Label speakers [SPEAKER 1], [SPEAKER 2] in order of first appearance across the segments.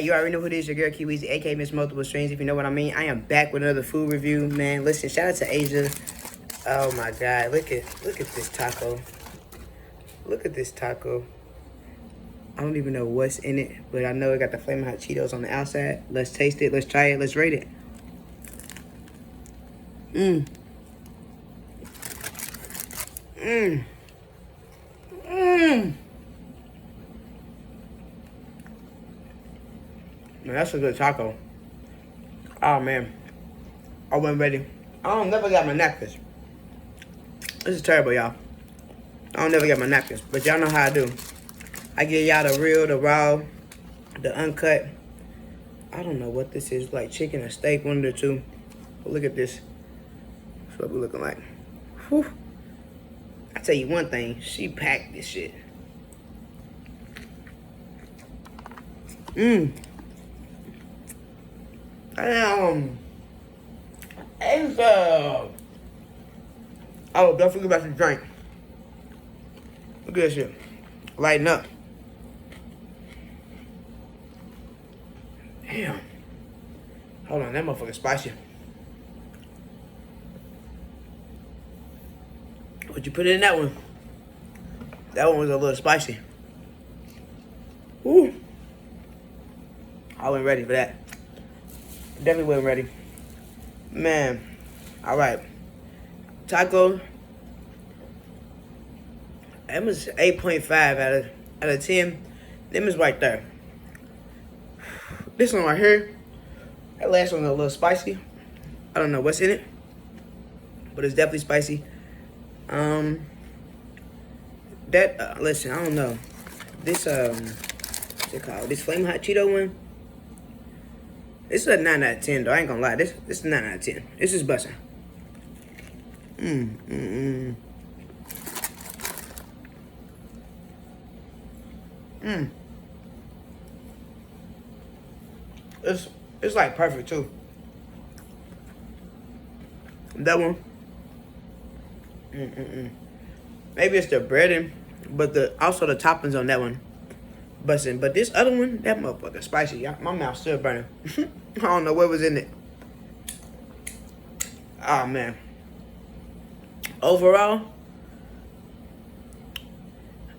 [SPEAKER 1] You already know who it is, your girl Kiwi's, aka Ms.Multiple Streams, if you know what I mean. I am back with another food review, man. Listen, shout out to Asia. Oh my God, look at this taco. Look at this taco. I don't even know what's in it, but I know it got the FLAMIN hot Cheetos on the outside. Let's taste it, let's try it, let's rate it. Man, that's a good taco. Oh man, I wasn't ready. I don't never got my napkins. This is terrible, y'all. I don't never get my napkins, but y'all know how I do. I give y'all the real, the raw, the uncut. I don't know what this is, like chicken or steak, one of the two. But look at this. That's what we're looking like. Whew. I tell you one thing, she packed this shit. Asia. Oh, don't forget about the drink. Look at this shit. Lighten up. Damn. Hold on, that motherfucker's spicy. What'd you put in that one? That one was a little spicy. Ooh. I wasn't ready for that. Definitely wasn't ready. Man. Alright. Taco. That was 8.5 out of 10. Them is right there. This one right here. That last one was a little spicy. I don't know what's in it, but it's definitely spicy. Listen, I don't know. This what's it called? This FLAMIN hot Cheeto one. This is a 9 out of 10 though. I ain't gonna lie. This is 9 out of 10. This is busting. It's like perfect too. That one. Maybe it's the breading, but also the toppings on that one busting. But this other one, that motherfucker spicy. My mouth's still burning. I don't know what was in it. Oh man. Overall,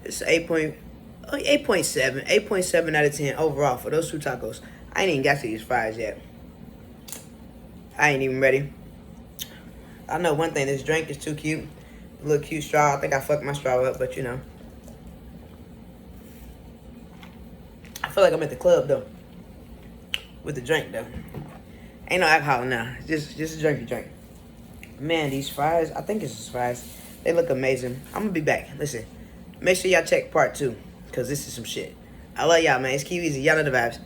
[SPEAKER 1] it's 8.7 out of 10 overall for those two tacos. I ain't even got to these fries yet. I ain't even ready. I know one thing, this drink is too cute. A little cute straw. I think I fucked my straw up, but you know. I feel like I'm at the club though. With the drink though. Ain't no alcohol now. Just a drinky drink. Man, these fries, I think it's just fries. They look amazing. I'm gonna be back. Listen, make sure y'all check part 2, because this is some shit. I love y'all, man. It's Kiwi's. Y'all know the vibes.